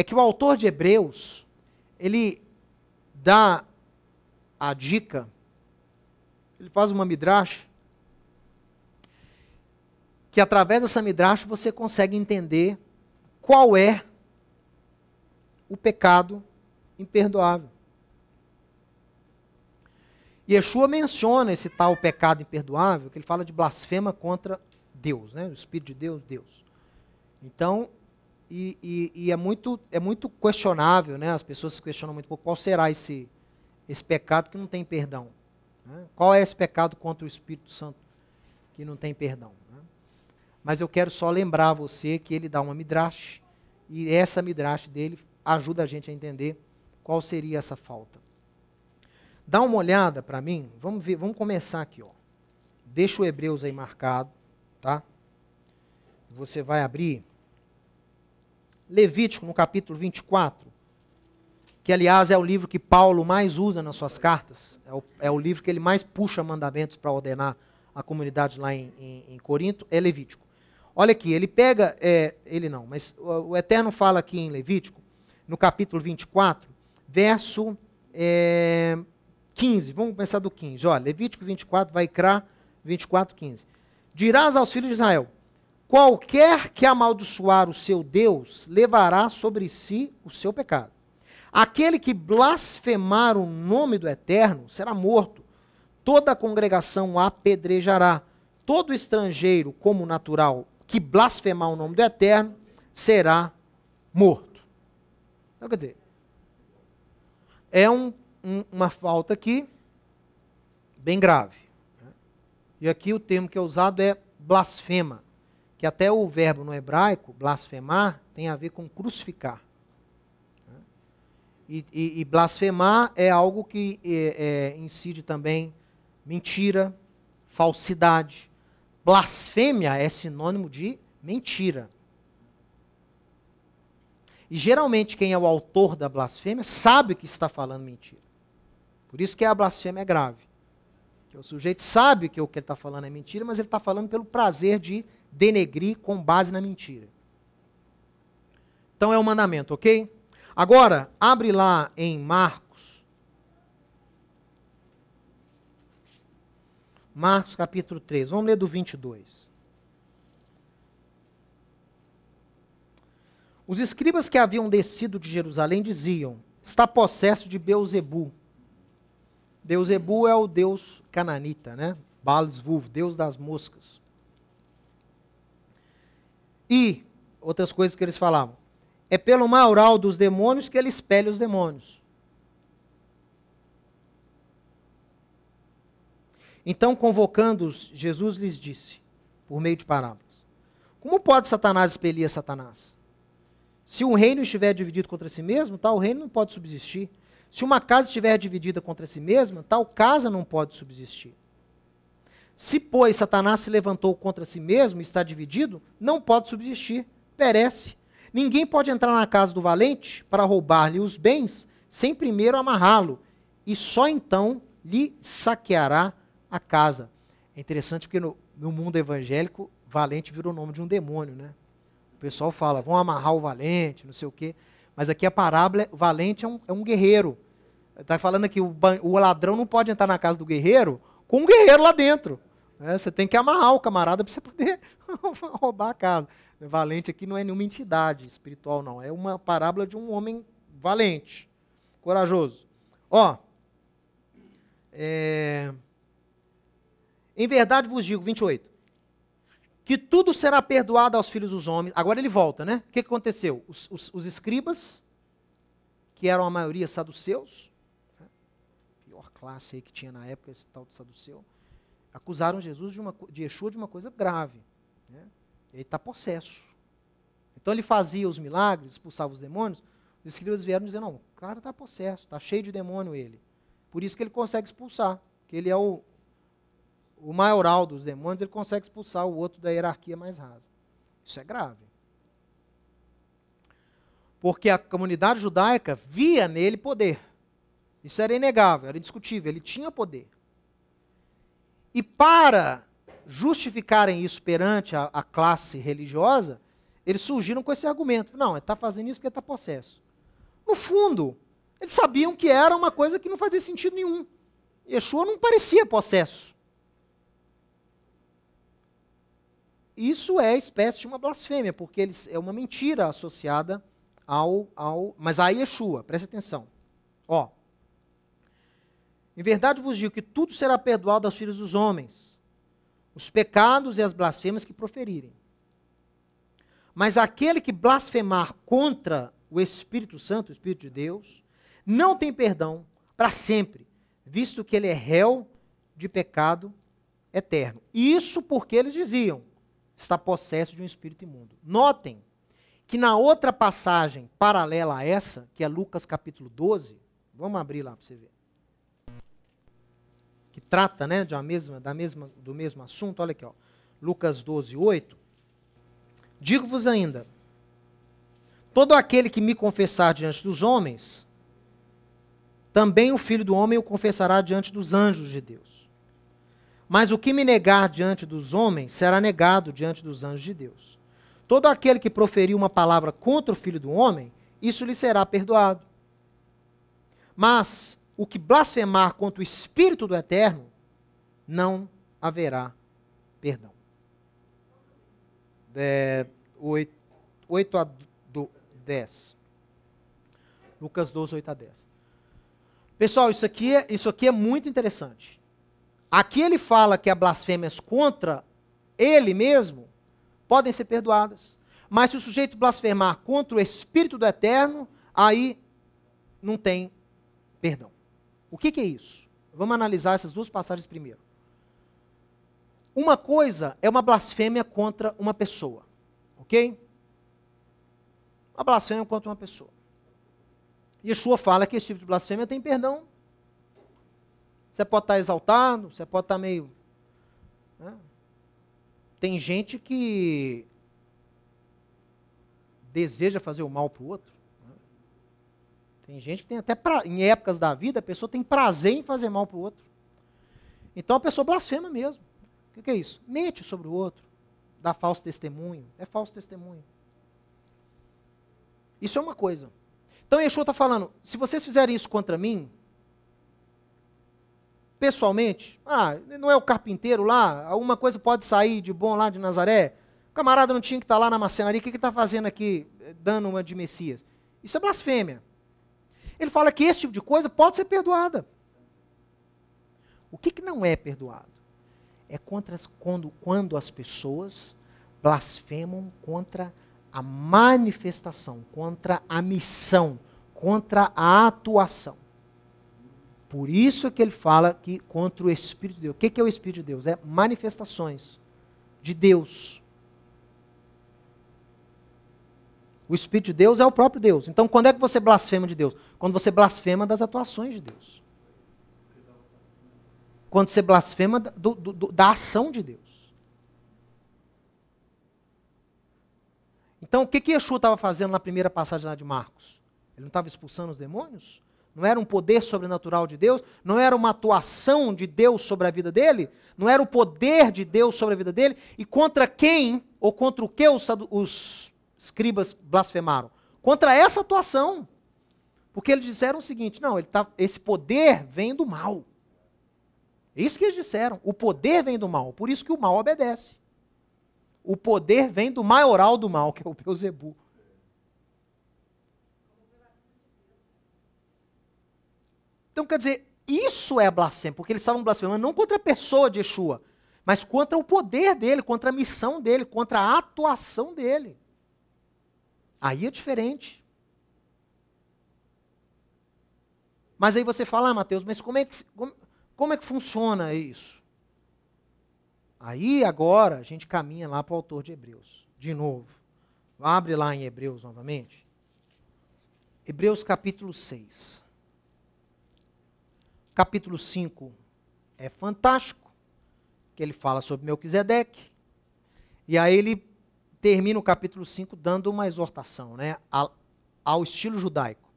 é que o autor de Hebreus, ele dá a dica, ele faz uma midrash, que através dessa midrash você consegue entender qual é o pecado imperdoável. Yeshua menciona esse tal pecado imperdoável, que ele fala de blasfema contra Deus, né? O Espírito de Deus, Deus. Então, é muito questionável, né? As pessoas se questionam muito, qual será esse pecado que não tem perdão? Né? Qual é esse pecado contra o Espírito Santo que não tem perdão? Né? Mas eu quero só lembrar você que ele dá uma midrash, e essa midrash dele ajuda a gente a entender qual seria essa falta. Dá uma olhada para mim, vamos ver, vamos começar aqui, ó. Deixa o Hebreus aí marcado, tá? Você vai abrir Levítico no capítulo 24, que aliás é o livro que Paulo mais usa nas suas cartas, é o livro que ele mais puxa mandamentos para ordenar a comunidade lá em Corinto, é Levítico. Olha aqui, ele pega, mas o Eterno fala aqui em Levítico, no capítulo 24, verso 15, vamos começar do 15, olha, Levítico 24, Vaikra 24, 15. Dirás aos filhos de Israel, qualquer que amaldiçoar o seu Deus, levará sobre si o seu pecado. Aquele que blasfemar o nome do Eterno será morto. Toda a congregação o apedrejará. Todo estrangeiro, como natural, que blasfemar o nome do Eterno, será morto. Então, quer dizer, é uma falta aqui bem grave. E aqui o termo que é usado é blasfema, que até o verbo no hebraico, blasfemar, tem a ver com crucificar. E blasfemar é algo que incide também mentira, falsidade. Blasfêmia é sinônimo de mentira. E geralmente quem é o autor da blasfêmia sabe que está falando mentira. Por isso que a blasfêmia é grave. Que o sujeito sabe que o que ele está falando é mentira, mas ele está falando pelo prazer de denegrir com base na mentira. Então é um mandamento, ok? Agora, abre lá em Marcos. Marcos capítulo 3. Vamos ler do 22. Os escribas que haviam descido de Jerusalém diziam, está possesso de Beelzebu. Beelzebu é o deus cananita, né? Baal-Zvuv, deus das moscas. E outras coisas que eles falavam. É pelo maioral dos demônios que ele expele os demônios. Então, convocando-os, Jesus lhes disse, por meio de parábolas, como pode Satanás expelir a Satanás? Se um reino estiver dividido contra si mesmo, tal reino não pode subsistir. Se uma casa estiver dividida contra si mesma, tal casa não pode subsistir. Se, pois, Satanás se levantou contra si mesmo e está dividido, não pode subsistir, perece. Ninguém pode entrar na casa do valente para roubar-lhe os bens, sem primeiro amarrá-lo, e só então lhe saqueará a casa. É interessante porque no mundo evangélico, valente virou o nome de um demônio, né? O pessoal fala, vão amarrar o valente, não sei o quê. Mas aqui a parábola, o valente é um guerreiro. Está falando aqui, o ladrão não pode entrar na casa do guerreiro com um guerreiro lá dentro. Você tem que amarrar o camarada para você poder roubar a casa. Valente aqui não é nenhuma entidade espiritual, não. É uma parábola de um homem valente, corajoso. Ó, em verdade vos digo, 28, que tudo será perdoado aos filhos dos homens. Agora ele volta, né? O que aconteceu? Os escribas, que eram a maioria saduceus, né? Pior classe aí que tinha na época, esse tal de saduceu, acusaram Jesus de Yeshua de uma coisa grave, né? Ele está possesso. Então ele fazia os milagres, expulsava os demônios, os escribas vieram dizer, não, o cara está possesso, está cheio de demônio ele. Por isso que ele consegue expulsar, que ele é o maioral dos demônios, ele consegue expulsar o outro da hierarquia mais rasa. Isso é grave. Porque a comunidade judaica via nele poder. Isso era inegável, era indiscutível, ele tinha poder. E para justificarem isso perante a classe religiosa, eles surgiram com esse argumento. Não, ele está fazendo isso porque está possesso. No fundo, eles sabiam que era uma coisa que não fazia sentido nenhum. Yeshua não parecia possesso. Isso é espécie de uma blasfêmia, porque é uma mentira associada mas a Yeshua, preste atenção. Ó, em verdade vos digo que tudo será perdoado aos filhos dos homens, os pecados e as blasfêmias que proferirem. Mas aquele que blasfemar contra o Espírito Santo, o Espírito de Deus, não tem perdão para sempre, visto que ele é réu de pecado eterno. Isso porque eles diziam, está possesso de um espírito imundo. Notem que na outra passagem paralela a essa, que é Lucas capítulo 12, vamos abrir lá para você ver, que trata, né, do mesmo assunto, olha aqui, ó, Lucas 12, 8, digo-vos ainda, todo aquele que me confessar diante dos homens, também o Filho do Homem o confessará diante dos anjos de Deus. Mas o que me negar diante dos homens, será negado diante dos anjos de Deus. Todo aquele que proferir uma palavra contra o Filho do Homem, isso lhe será perdoado. Mas o que blasfemar contra o Espírito do Eterno, não haverá perdão. 8 a 10. Lucas 12, 8 a 10. Pessoal, isso aqui é muito interessante. Aqui ele fala que as blasfêmias contra ele mesmo podem ser perdoadas. Mas se o sujeito blasfemar contra o Espírito do Eterno, aí não tem perdão. O que é isso? Vamos analisar essas duas passagens primeiro. Uma coisa é uma blasfêmia contra uma pessoa. Ok? Uma blasfêmia contra uma pessoa. Yeshua fala que esse tipo de blasfêmia tem perdão. Você pode estar exaltado, você pode estar meio... Né? Tem gente que deseja fazer o mal para o outro. Né? Tem gente que tem até, em épocas da vida, a pessoa tem prazer em fazer mal para o outro. Então a pessoa blasfema mesmo. O que é isso? Mente sobre o outro, dá falso testemunho. É falso testemunho. Isso é uma coisa. Então Yeshua está falando, se vocês fizerem isso contra mim, pessoalmente, não é o carpinteiro lá, alguma coisa pode sair de bom lá de Nazaré, o camarada não tinha que estar lá na marcenaria, o que ele está fazendo aqui, dando uma de Messias? Isso é blasfêmia. Ele fala que esse tipo de coisa pode ser perdoada. O que não é perdoado? É quando as pessoas blasfemam contra a manifestação, contra a missão, contra a atuação. Por isso que ele fala que contra o Espírito de Deus. O que é o Espírito de Deus? É manifestações de Deus. O Espírito de Deus é o próprio Deus. Então, quando é que você blasfema de Deus? Quando você blasfema das atuações de Deus. Quando você blasfema da ação de Deus. Então, o que Yeshua estava fazendo na primeira passagem lá de Marcos? Ele não estava expulsando os demônios? Não era um poder sobrenatural de Deus? Não era uma atuação de Deus sobre a vida dele? Não era o poder de Deus sobre a vida dele? E contra quem, ou contra o que os escribas blasfemaram? Contra essa atuação. Porque eles disseram o seguinte, não, esse poder vem do mal. É isso que eles disseram, o poder vem do mal, por isso que o mal obedece. O poder vem do maioral do mal, que é o Beelzebu. Então, quer dizer, isso é blasfêmia, porque eles estavam blasfemando não contra a pessoa de Yeshua, mas contra o poder dele, contra a missão dele, contra a atuação dele. Aí é diferente. Mas aí você fala, Mateus, mas como é que funciona isso? Aí agora a gente caminha lá para o autor de Hebreus. De novo. Abre lá em Hebreus novamente. Hebreus capítulo 6. Capítulo 5 é fantástico, que ele fala sobre Melquisedeque. E aí ele termina o capítulo 5 dando uma exortação, né, ao estilo judaico.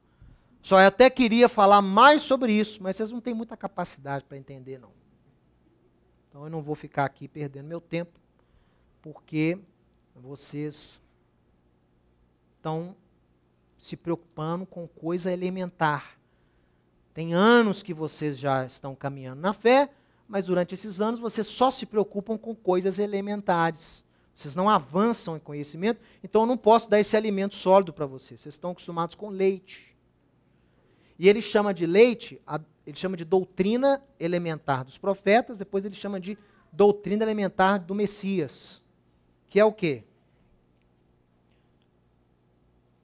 Só eu até queria falar mais sobre isso, mas vocês não têm muita capacidade para entender, não. Então eu não vou ficar aqui perdendo meu tempo, porque vocês estão se preocupando com coisa elementar. Tem anos que vocês já estão caminhando na fé, mas durante esses anos vocês só se preocupam com coisas elementares. Vocês não avançam em conhecimento, então eu não posso dar esse alimento sólido para vocês. Vocês estão acostumados com leite. E ele chama de leite, ele chama de doutrina elementar dos profetas, depois ele chama de doutrina elementar do Messias. Que é o quê?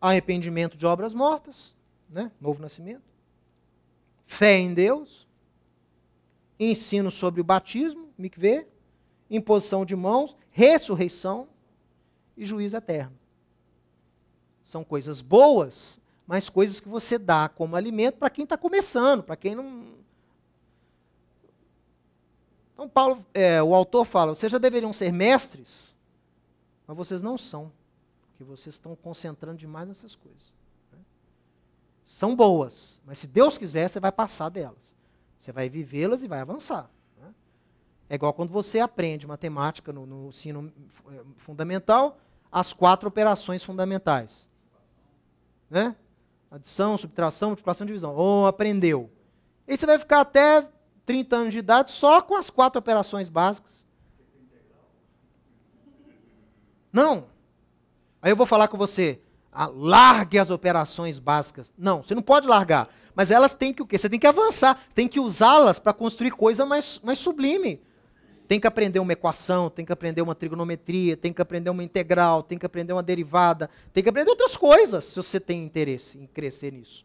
Arrependimento de obras mortas, né? Novo nascimento. Fé em Deus. Ensino sobre o batismo, mikvê. Imposição de mãos, ressurreição e juízo eterno. São coisas boas, mas coisas que você dá como alimento para quem está começando, para quem não... Então Paulo, o autor fala, vocês já deveriam ser mestres, mas vocês não são, porque vocês estão concentrando demais nessas coisas. Né? São boas, mas se Deus quiser, você vai passar delas. Você vai vivê-las e vai avançar. É igual quando você aprende matemática no ensino fundamental, as 4 operações fundamentais. Né? Adição, subtração, multiplicação e divisão. Ou aprendeu. E você vai ficar até 30 anos de idade só com as 4 operações básicas. Não. Aí eu vou falar com você, largue as operações básicas. Não, você não pode largar. Mas elas têm que o quê? Você tem que avançar, tem que usá-las para construir coisa mais sublime. Tem que aprender uma equação, tem que aprender uma trigonometria, tem que aprender uma integral, tem que aprender uma derivada, tem que aprender outras coisas, se você tem interesse em crescer nisso.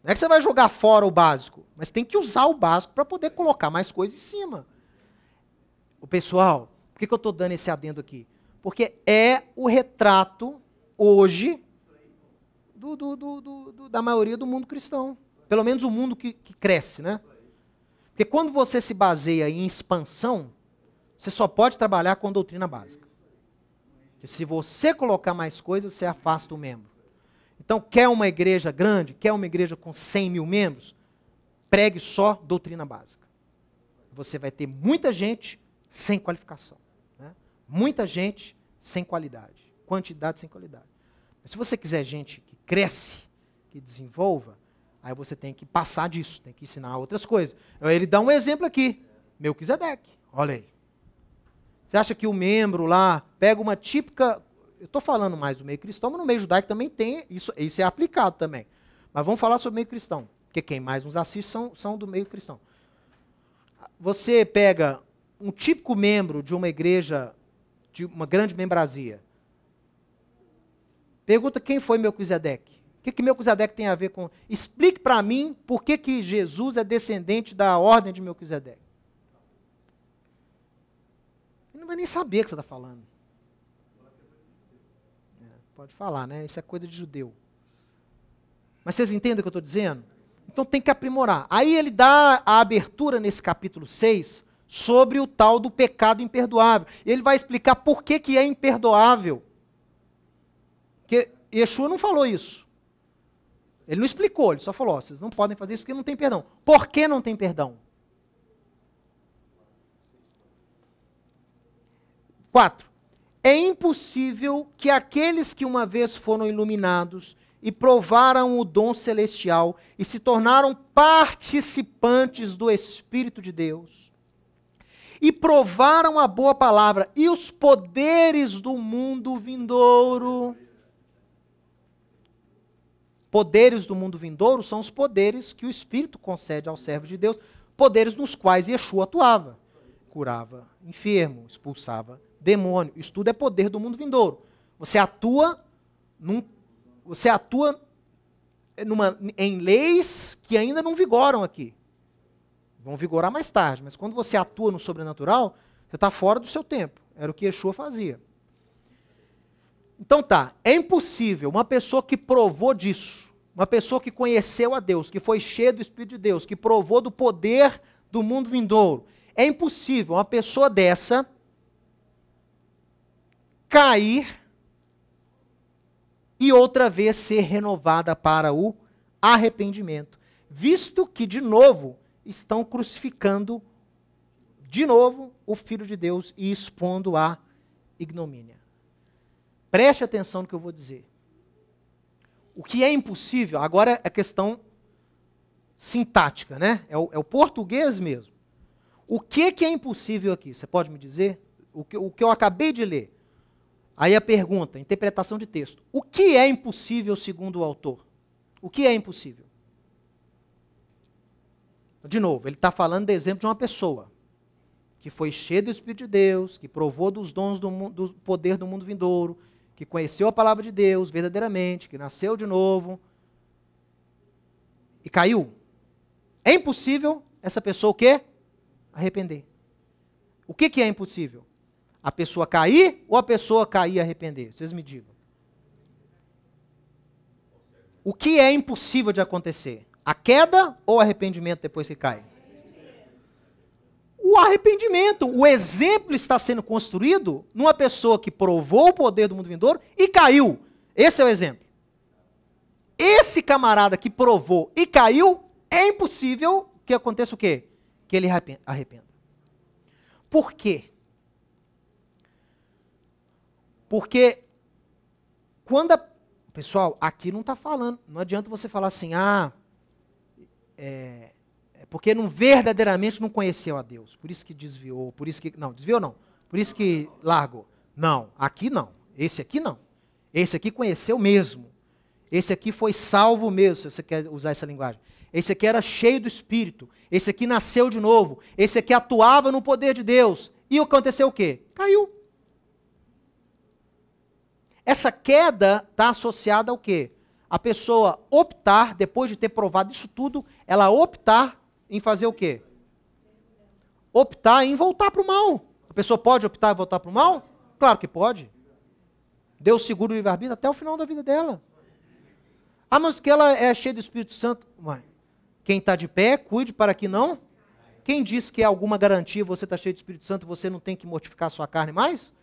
Não é que você vai jogar fora o básico, mas tem que usar o básico para poder colocar mais coisas em cima. O pessoal, por que eu estou dando esse adendo aqui? Porque é o retrato, hoje, da maioria do mundo cristão. Pelo menos o mundo que cresce, né? Porque quando você se baseia em expansão, você só pode trabalhar com doutrina básica. Porque se você colocar mais coisas, você afasta o membro. Então, quer uma igreja grande, quer uma igreja com 100 mil membros, pregue só doutrina básica. Você vai ter muita gente sem qualificação. Né? Muita gente sem qualidade. Quantidade sem qualidade. Mas se você quiser gente que cresce, que desenvolva, aí você tem que passar disso, tem que ensinar outras coisas. Ele dá um exemplo aqui. Melquisedeque, olha aí. Você acha que o membro lá pega uma típica... Eu estou falando mais do meio cristão, mas no meio judaico também tem, isso é aplicado também. Mas vamos falar sobre o meio cristão, porque quem mais nos assiste são do meio cristão. Você pega um típico membro de uma igreja, de uma grande membrazia. Pergunta quem foi Melquisedeque. O que Melquisedeque tem a ver com... Explique para mim por que Jesus é descendente da ordem de Melquisedeque. Ele não vai nem saber o que você está falando. Pode falar, né? Isso é coisa de judeu. Mas vocês entendem o que eu estou dizendo? Então tem que aprimorar. Aí ele dá a abertura nesse capítulo 6 sobre o tal do pecado imperdoável. E ele vai explicar por que é imperdoável. Porque Yeshua não falou isso. Ele não explicou, ele só falou, vocês não podem fazer isso porque não tem perdão. Por que não tem perdão? 4. É impossível que aqueles que uma vez foram iluminados e provaram o dom celestial e se tornaram participantes do Espírito de Deus e provaram a boa palavra e os poderes do mundo vindouro. Poderes do mundo vindouro são os poderes que o Espírito concede ao servo de Deus, poderes nos quais Yeshua atuava. Curava enfermo, expulsava demônio. Isso tudo é poder do mundo vindouro. Você atua em leis que ainda não vigoram aqui. Vão vigorar mais tarde, mas quando você atua no sobrenatural, você está fora do seu tempo. Era o que Yeshua fazia. Então tá, é impossível uma pessoa que provou disso, uma pessoa que conheceu a Deus, que foi cheia do Espírito de Deus, que provou do poder do mundo vindouro, é impossível uma pessoa dessa cair e outra vez ser renovada para o arrependimento, visto que, de novo, estão crucificando, de novo, o Filho de Deus e expondo a ignomínia. Preste atenção no que eu vou dizer. O que é impossível, agora é questão sintática, né? É o português mesmo. O que é impossível aqui? Você pode me dizer? O que eu acabei de ler. Aí a pergunta, interpretação de texto. O que é impossível segundo o autor? O que é impossível? De novo, ele está falando do exemplo de uma pessoa que foi cheia do Espírito de Deus, que provou dos dons do poder do mundo vindouro, que conheceu a palavra de Deus verdadeiramente, que nasceu de novo e caiu. É impossível essa pessoa o quê? Arrepender. O que é impossível? A pessoa cair ou a pessoa cair e arrepender? Vocês me digam. O que é impossível de acontecer? A queda ou o arrependimento depois que cai? O arrependimento. O exemplo está sendo construído numa pessoa que provou o poder do mundo vindouro e caiu. Esse é o exemplo. Esse camarada que provou e caiu, é impossível que aconteça o quê? Que ele arrependa. Por quê? Porque quando pessoal, aqui não está falando, não adianta você falar assim, porque não verdadeiramente não conheceu a Deus, por isso que desviou, por isso que, não, desviou não, por isso que largou. Não, aqui não, esse aqui não. Esse aqui conheceu mesmo. Esse aqui foi salvo mesmo, se você quer usar essa linguagem. Esse aqui era cheio do Espírito. Esse aqui nasceu de novo. Esse aqui atuava no poder de Deus. E aconteceu o quê? Caiu. Essa queda está associada ao quê? A pessoa optar, depois de ter provado isso tudo, ela optar em fazer o quê? Optar em voltar para o mal. A pessoa pode optar em voltar para o mal? Claro que pode. Deus segura o livre-arbítrio até o final da vida dela. Mas porque ela é cheia do Espírito Santo. Ué, quem está de pé, cuide para que não. Quem diz que é alguma garantia você está cheio do Espírito Santo e você não tem que mortificar a sua carne mais?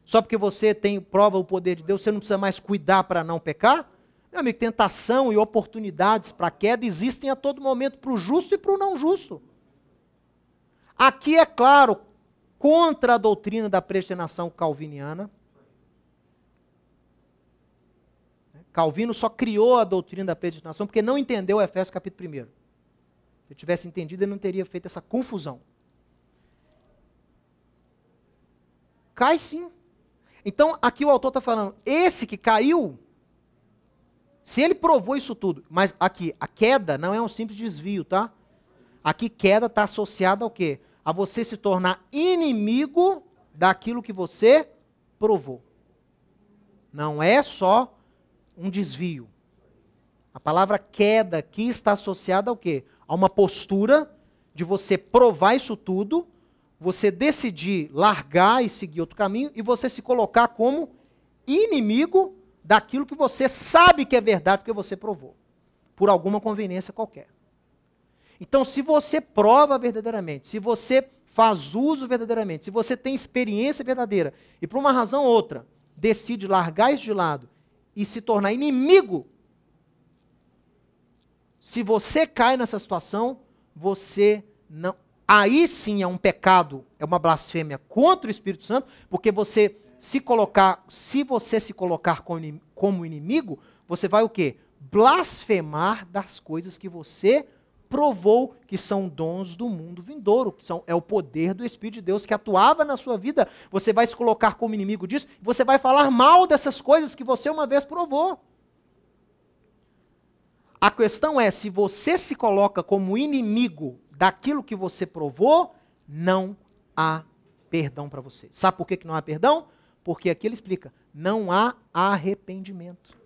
Só porque você prova o poder de Deus, você não precisa mais cuidar para não pecar? Meu amigo, tentação e oportunidades para queda existem a todo momento para o justo e para o não justo. Aqui é claro, contra a doutrina da predestinação calviniana. Calvino só criou a doutrina da predestinação porque não entendeu Efésios capítulo 1. Se ele tivesse entendido, ele não teria feito essa confusão. Cai sim. Então, aqui o autor está falando, esse que caiu, se ele provou isso tudo, mas aqui, a queda não é um simples desvio, tá? Aqui, queda está associada ao quê? A você se tornar inimigo daquilo que você provou. Não é só um desvio. A palavra queda aqui está associada ao quê? A uma postura de você provar isso tudo, você decidir largar e seguir outro caminho, e você se colocar como inimigo daquilo que você sabe que é verdade, porque você provou, por alguma conveniência qualquer. Então, se você prova verdadeiramente, se você faz uso verdadeiramente, se você tem experiência verdadeira, e por uma razão ou outra, decide largar isso de lado, e se tornar inimigo, se você cai nessa situação, você não... Aí sim é um pecado, é uma blasfêmia contra o Espírito Santo, porque você se você se colocar como inimigo, você vai o quê? Blasfemar das coisas que você provou que são dons do mundo vindouro, é o poder do Espírito de Deus que atuava na sua vida. Você vai se colocar como inimigo disso, você vai falar mal dessas coisas que você uma vez provou. A questão é, se você se coloca como inimigo daquilo que você provou, não há perdão para você. Sabe por que não há perdão? Porque aqui ele explica, não há arrependimento.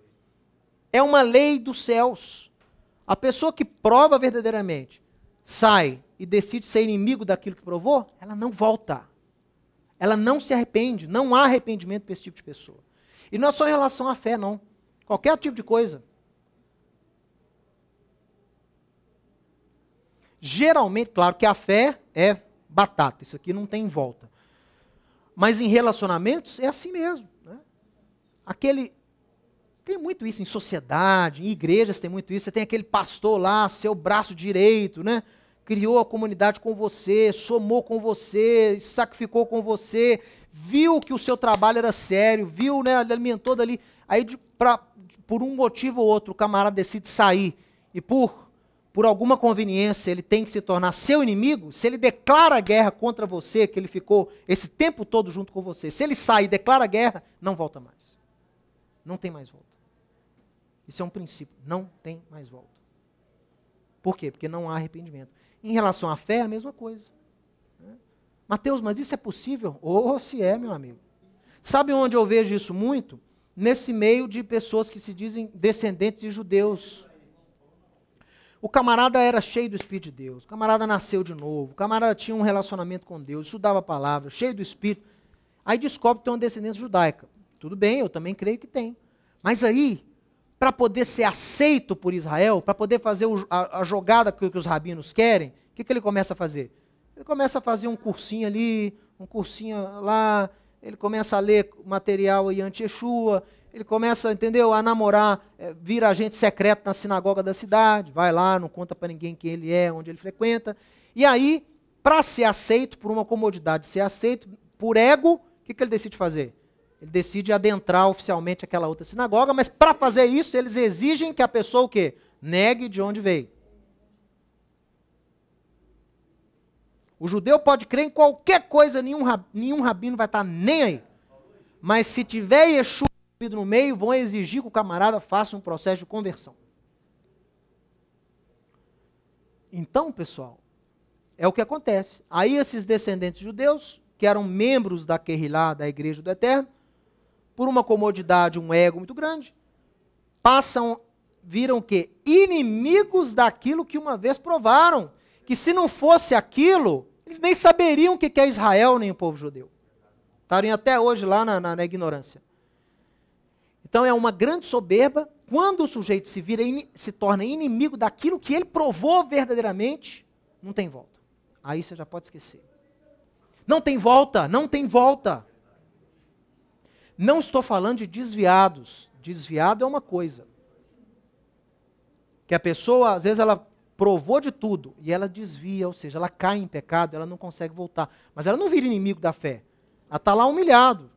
É uma lei dos céus. A pessoa que prova verdadeiramente, sai e decide ser inimigo daquilo que provou, ela não volta. Ela não se arrepende. Não há arrependimento para esse tipo de pessoa. E não é só em relação à fé, não. Qualquer tipo de coisa. Geralmente, claro que a fé é batata. Isso aqui não tem volta. Mas em relacionamentos é assim mesmo. Né? Tem muito isso em sociedade, em igrejas tem muito isso. Você tem aquele pastor lá, seu braço direito, né? Criou a comunidade com você, somou com você, sacrificou com você, viu que o seu trabalho era sério, viu, né, alimentou dali. Aí, por um motivo ou outro, o camarada decide sair e por alguma conveniência ele tem que se tornar seu inimigo, se ele declara guerra contra você, que ele ficou esse tempo todo junto com você, se ele sai e declara guerra, não volta mais. Não tem mais volta. Isso é um princípio, não tem mais volta. Por quê? Porque não há arrependimento. Em relação à fé, é a mesma coisa. Mateus, mas isso é possível? Oh, se é, meu amigo. Sabe onde eu vejo isso muito? Nesse meio de pessoas que se dizem descendentes de judeus. O camarada era cheio do Espírito de Deus, o camarada nasceu de novo, o camarada tinha um relacionamento com Deus, estudava a palavra, cheio do Espírito. Aí descobre que tem uma descendência judaica. Tudo bem, eu também creio que tem. Mas aí, para poder ser aceito por Israel, para poder fazer a jogada que os rabinos querem, o que ele começa a fazer? Ele começa a fazer um cursinho ali, um cursinho lá, ele começa a ler material aí anti-Yeshua, ele começa, entendeu, a namorar, vira agente secreto na sinagoga da cidade, vai lá, não conta para ninguém quem ele é, onde ele frequenta. E aí, para ser aceito, por uma comodidade, ser aceito, por ego, o que ele decide fazer? Ele decide adentrar oficialmente aquela outra sinagoga, mas para fazer isso, eles exigem que a pessoa o quê? Negue de onde veio. O judeu pode crer em qualquer coisa, nenhum rabino vai estar nem aí. Mas se tiver Yeshua no meio, vão exigir que o camarada faça um processo de conversão. Então, pessoal, é o que acontece. Aí esses descendentes judeus, que eram membros da Querrilá, da Igreja do Eterno, por uma comodidade, um ego muito grande, viram o quê? Inimigos daquilo que uma vez provaram. Que se não fosse aquilo, eles nem saberiam o que é Israel, nem o povo judeu. Estariam até hoje lá na ignorância. Então é uma grande soberba, quando o sujeito se torna inimigo daquilo que ele provou verdadeiramente, não tem volta. Aí você já pode esquecer. Não tem volta, não tem volta. Não estou falando de desviados. Desviado é uma coisa. Que a pessoa, às vezes, ela provou de tudo e ela desvia, ou seja, ela cai em pecado, ela não consegue voltar. Mas ela não vira inimigo da fé. Ela está lá humilhado.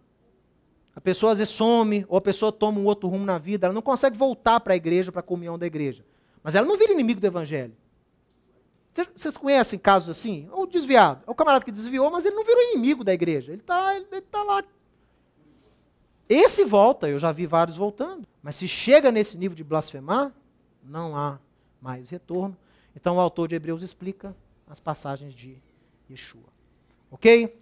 A pessoa às vezes some, ou a pessoa toma um outro rumo na vida, ela não consegue voltar para a igreja, para a comunhão da igreja. Mas ela não vira inimigo do evangelho. Vocês conhecem casos assim? O desviado. É o camarada que desviou, mas ele não virou inimigo da igreja. Ele tá lá. Esse volta, eu já vi vários voltando. Mas se chega nesse nível de blasfemar, não há mais retorno. Então o autor de Hebreus explica as passagens de Yeshua. Ok?